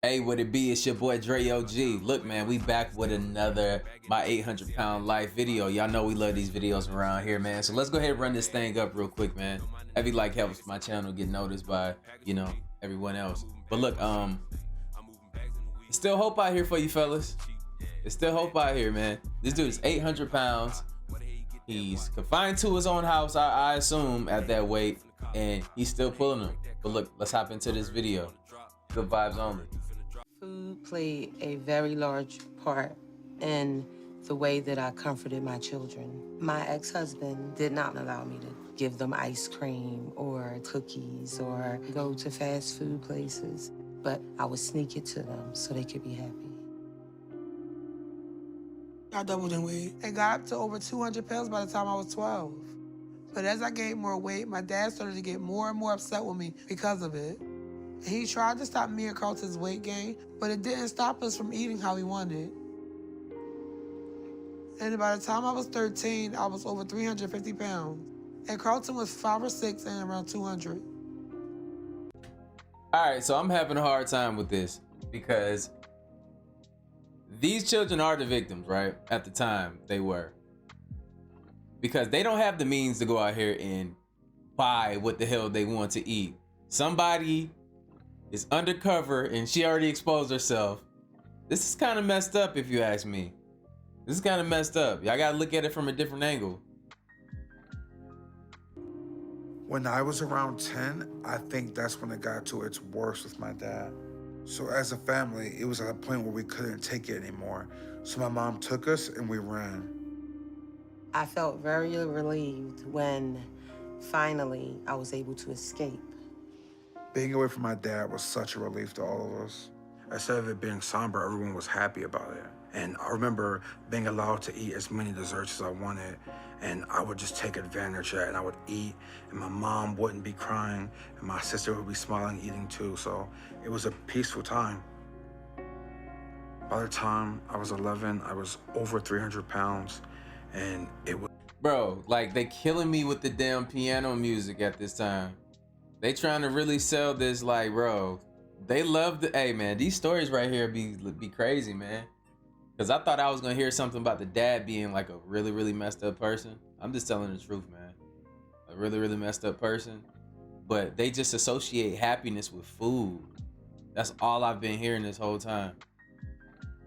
Hey, what it be? It's your boy Dre OG. Look, man, we back with another My 800 Pound Life video. Y'all know we love these videos around here, man. So let's go ahead and run this thing up real quick, man. Every like helps my channel get noticed by, everyone else. But look, there's still hope out here for you fellas. There's still hope out here, man. This dude is 800 pounds. He's confined to his own house, I assume, at that weight, and he's still pulling them. But look, let's hop into this video. Good vibes only. Food played a very large part in the way that I comforted my children. My ex-husband did not allow me to give them ice cream or cookies or go to fast food places, but I would sneak it to them so they could be happy. I doubled in weight. It got up to over 200 pounds by the time I was 12. But as I gained more weight, my dad started to get more and more upset with me because of it. He tried to stop me and Carlton's weight gain, but it didn't stop us from eating how we wanted. And by the time I was 13, I was over 350 pounds. And Carlton was 5 or 6 and around 200. All right, so I'm having a hard time with this because these children are the victims, right? At the time, they were. Because they don't have the means to go out here and buy what the hell they want to eat. Somebody is undercover and she already exposed herself. This is kind of messed up if you ask me. This is kind of messed up. Y'all gotta look at it from a different angle. When I was around 10, I think that's when it got to its worst with my dad. So as a family, it was at a point where we couldn't take it anymore. So my mom took us and we ran. I felt very relieved when finally I was able to escape. Being away from my dad was such a relief to all of us. Instead of it being somber, everyone was happy about it. And I remember being allowed to eat as many desserts as I wanted, and I would just take advantage of it, and I would eat, and my mom wouldn't be crying, and my sister would be smiling, eating too, so it was a peaceful time. By the time I was 11, I was over 300 pounds, and it was... Bro, like, they killing me with the damn piano music at this time. They trying to really sell this, like, bro, they love the, hey man, these stories right here be crazy, man. Cause I thought I was gonna hear something about the dad being like a really, really messed up person. I'm just telling the truth, man. A really, really messed up person. But they just associate happiness with food. That's all I've been hearing this whole time.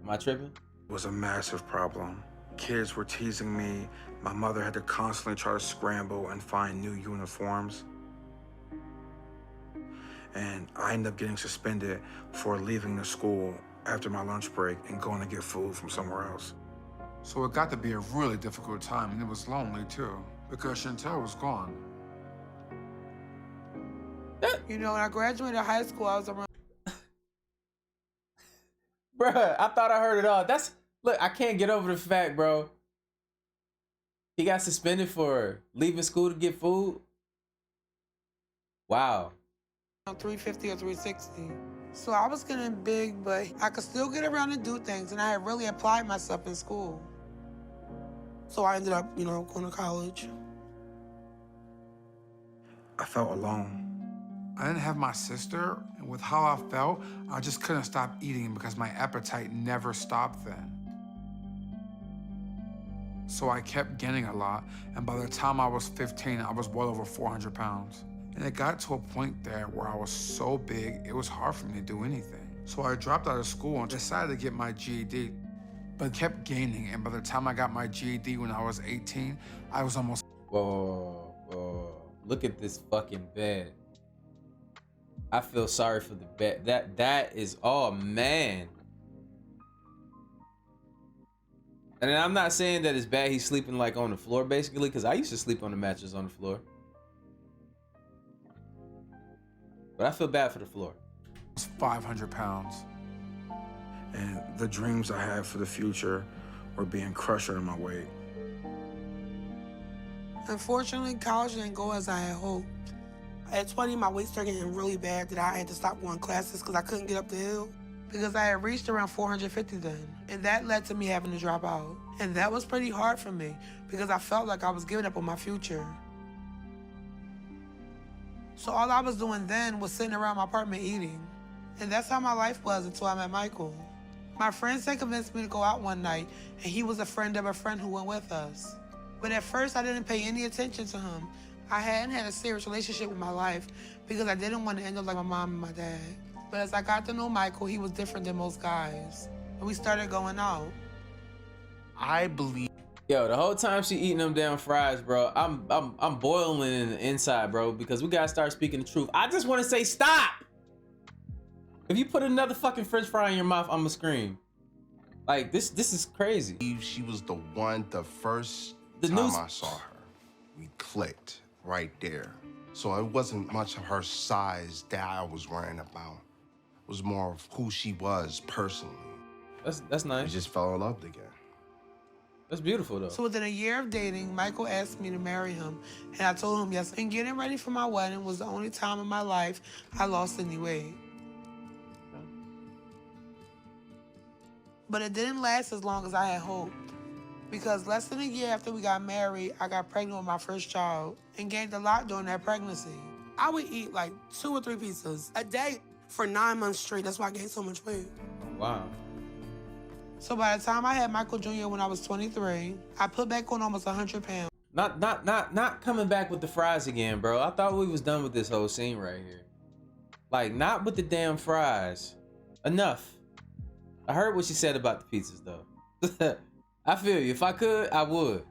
Am I tripping? It was a massive problem. Kids were teasing me. My mother had to constantly try to scramble and find new uniforms. And I ended up getting suspended for leaving the school after my lunch break and going to get food from somewhere else. So it got to be a really difficult time, and it was lonely too, because Chantel was gone. You know, when I graduated high school, I was around... Bruh, I thought I heard it all. Look, I can't get over the fact, bro. He got suspended for leaving school to get food. Wow. 350 or 360. So I was getting big, but I could still get around and do things, and I had really applied myself in school. So I ended up, going to college. I felt alone. I didn't have my sister, and with how I felt, I just couldn't stop eating because my appetite never stopped then. So I kept gaining a lot, and by the time I was 15, I was well over 400 pounds. And it got to a point there where I was so big, it was hard for me to do anything. So I dropped out of school and decided to get my GED, but kept gaining. And by the time I got my GED when I was 18, I was almost... Whoa. Look at this fucking bed. I feel sorry for the bed. That is, oh man. And then I'm not saying that it's bad he's sleeping like on the floor basically, because I used to sleep on the mattress on the floor. But I feel bad for the floor. 500 pounds. And the dreams I had for the future were being crushed under my weight. Unfortunately, college didn't go as I had hoped. At 20, my weight started getting really bad that I had to stop going classes because I couldn't get up the hill because I had reached around 450 then. And that led to me having to drop out. And that was pretty hard for me because I felt like I was giving up on my future. So all I was doing then was sitting around my apartment eating. And that's how my life was until I met Michael. My friends had convinced me to go out one night, and he was a friend of a friend who went with us. But at first, I didn't pay any attention to him. I hadn't had a serious relationship with my life because I didn't want to end up like my mom and my dad. But as I got to know Michael, he was different than most guys. And we started going out. I believe. Yo, the whole time she eating them damn fries, bro, I'm boiling in the inside, bro, because we gotta start speaking the truth. I just want to say stop. If you put another fucking French fry in your mouth, I'ma scream. Like this is crazy. She was the one. The first The time news- I saw her, we clicked right there. So it wasn't much of her size that I was worrying about. It was more of who she was personally. That's We nice. just fell in love again. That's beautiful though. So within a year of dating, Michael asked me to marry him, and I told him yes. And getting ready for my wedding was the only time in my life I lost any weight. But it didn't last as long as I had hoped. Because less than a year after we got married, I got pregnant with my first child and gained a lot during that pregnancy. I would eat like 2 or 3 pizzas a day for 9 months straight. That's why I gained so much weight. Wow. So by the time I had Michael Jr. when I was 23, I put back on almost 100 pounds. Not coming back with the fries again, bro. I thought we was done with this whole scene right here. Like, not with the damn fries. Enough. I heard what she said about the pizzas though. I feel you. If I could, I would.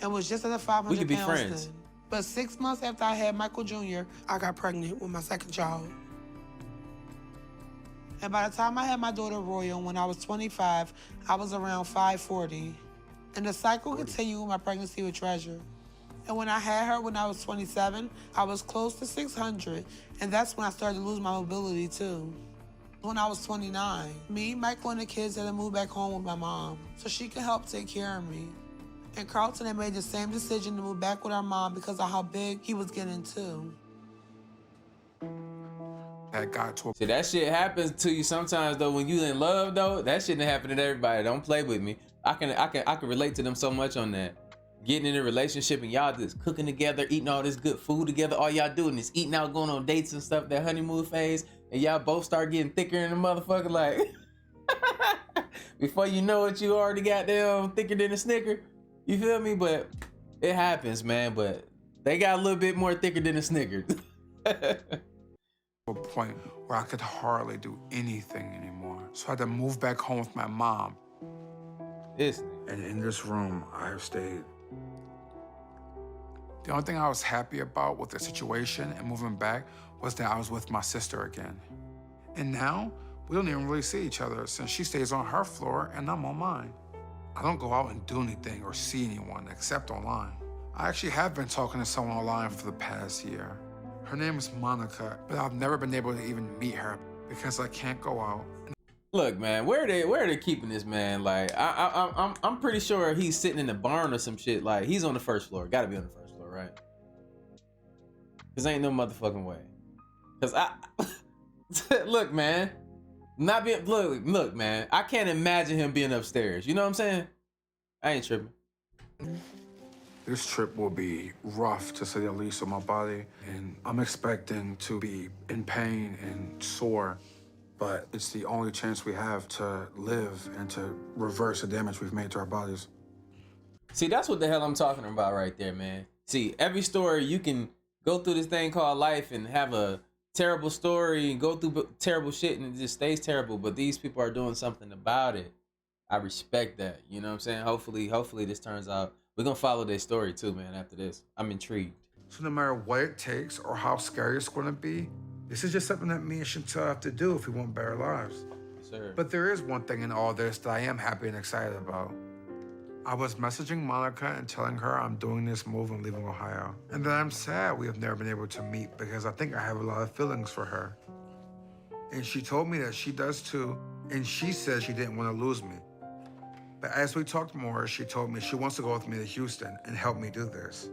And was just under 500 We could be pounds friends. then. But 6 months after I had Michael Jr., I got pregnant with my second child. And by the time I had my daughter Royal, when I was 25, I was around 540. And the cycle continued with my pregnancy with Treasure. And when I had her when I was 27, I was close to 600. And that's when I started to lose my mobility too. When I was 29, me, Michael, and the kids had to move back home with my mom so she could help take care of me. And Carlton had made the same decision to move back with our mom because of how big he was getting too. That got to a See, that shit happens to you sometimes though. When you in love though, that shit didn't happen to everybody. Don't play with me. I can relate to them so much on that. Getting in a relationship and y'all just cooking together, eating all this good food together. All y'all doing is eating out, going on dates and stuff. That honeymoon phase, and y'all both start getting thicker in the motherfucker. Like before you know it, you already got them thicker than a Snicker. You feel me? But it happens, man. But they got a little bit more thicker than a Snicker. a point where I could hardly do anything anymore. So I had to move back home with my mom. This And in this room, I have stayed. The only thing I was happy about with the situation and moving back was that I was with my sister again. And now, we don't even really see each other since she stays on her floor and I'm on mine. I don't go out and do anything or see anyone except online. I actually have been talking to someone online for the past year. Her name is Monica, but I've never been able to even meet her because I can't go out. Look, man, where are they keeping this man? Like, I'm pretty sure he's sitting in the barn or some shit. Like, he's on the first floor. Got to be on the first floor, right? Cause ain't no motherfucking way. Cause look, man, look, man. I can't imagine him being upstairs. You know what I'm saying? I ain't tripping. This trip will be rough, to say the least, on my body, and I'm expecting to be in pain and sore, but it's the only chance we have to live and to reverse the damage we've made to our bodies. See, that's what the hell I'm talking about right there, man. See, every story, you can go through this thing called life and have a terrible story and go through terrible shit and it just stays terrible, but these people are doing something about it. I respect that. You know what I'm saying? Hopefully this turns out. We're gonna follow their story too, man, after this. I'm intrigued. So no matter what it takes or how scary it's gonna be, this is just something that me and Chantel have to do if we want better lives. Yes, sir. But there is one thing in all this that I am happy and excited about. I was messaging Monica and telling her I'm doing this move and leaving Ohio. And that I'm sad we have never been able to meet because I think I have a lot of feelings for her. And she told me that she does too, and she said she didn't want to lose me. But as we talked more, she told me she wants to go with me to Houston and help me do this.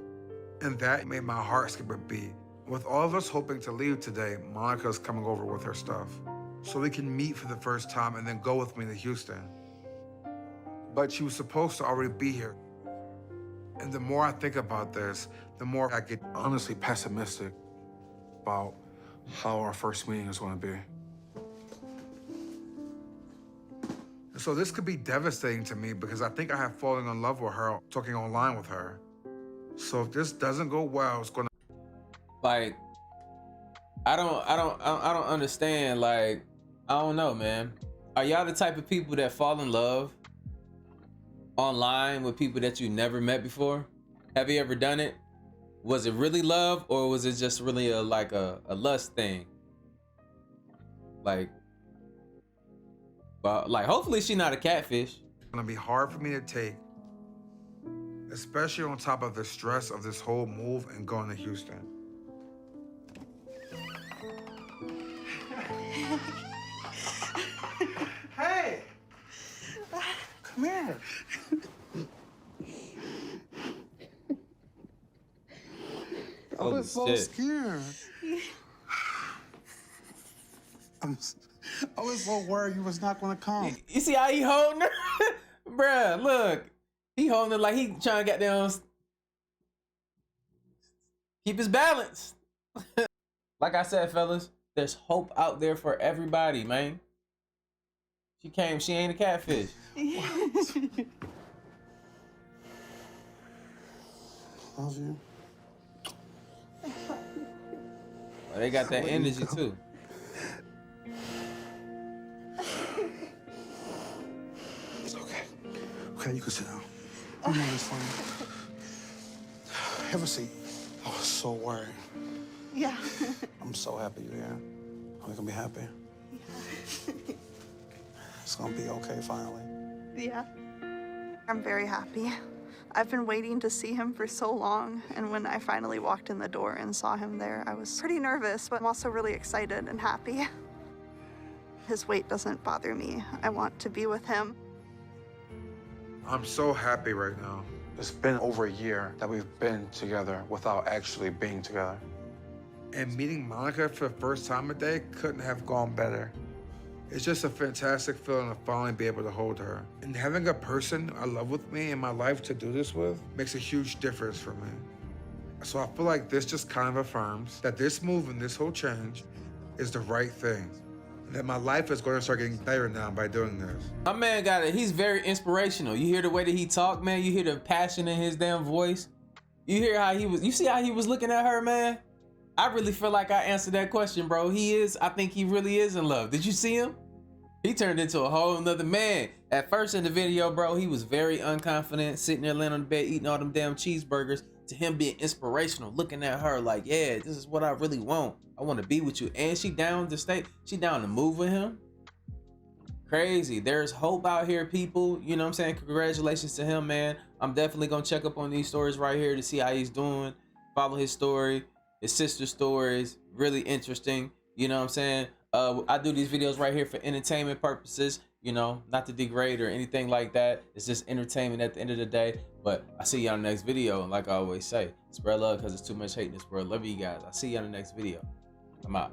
And that made my heart skip a beat. With all of us hoping to leave today, Monica's coming over with her stuff. So we can meet for the first time and then go with me to Houston. But she was supposed to already be here. And the more I think about this, the more I get honestly pessimistic about how our first meeting is going to be. So this could be devastating to me because I think I have fallen in love with her talking online with her. So if this doesn't go well, it's gonna Like, I don't understand. Like, I don't know, man. Are y'all the type of people that fall in love online with people that you never met before? Have you ever done it? Was it really love, or was it just really a lust thing? Like, but like, hopefully she's not a catfish. gonna be hard for me to take, especially on top of the stress of this whole move and going to Houston. Hey! Come here. I Holy was so shit. scared. I was so worried you was not gonna come. You see how he holding her? Bruh, look. He holding her like he trying to get down, keep his balance. Like I said, fellas, there's hope out there for everybody, man. She ain't a catfish. Love you. Well, they got that energy too. It's okay. Okay, you can sit down. I know it's fine. Have a seat. I was so worried. Yeah. I'm so happy you're here. Are we gonna be happy? Yeah. It's gonna be okay finally. Yeah. I'm very happy. I've been waiting to see him for so long, and when I finally walked in the door and saw him there, I was pretty nervous, but I'm also really excited and happy. His weight doesn't bother me. I want to be with him. I'm so happy right now. It's been over a year that we've been together without actually being together. And meeting Monica for the first time today couldn't have gone better. It's just a fantastic feeling to finally be able to hold her. And having a person I love with me in my life to do this with makes a huge difference for me. So I feel like this just kind of affirms that this move and this whole change is the right thing. And that my life is going to start getting better now by doing this. My man got it. He's very inspirational. You hear the way that he talk, man. You hear the passion in his damn voice. You hear how he was. You see how he was looking at her, man. I really feel like I answered that question, bro. I think he really is in love. Did you see him? He turned into a whole nother man. At first in the video, bro, he was very unconfident, sitting there laying on the bed, eating all them damn cheeseburgers, to him being inspirational, looking at her like, yeah, this is what I really want. I want to be with you. And she down to stay. She down to move with him. Crazy. There's hope out here, people. You know what I'm saying? Congratulations to him, man. I'm definitely going to check up on these stories right here to see how he's doing. Follow his story. His sister's stories, really interesting. You know what I'm saying? I do these videos right here for entertainment purposes, you know, not to degrade or anything like that. It's just entertainment at the end of the day. But I see you on the next video. And like I always say, spread love because there's too much hate in this world. Love you guys. I'll see you on the next video. I'm out.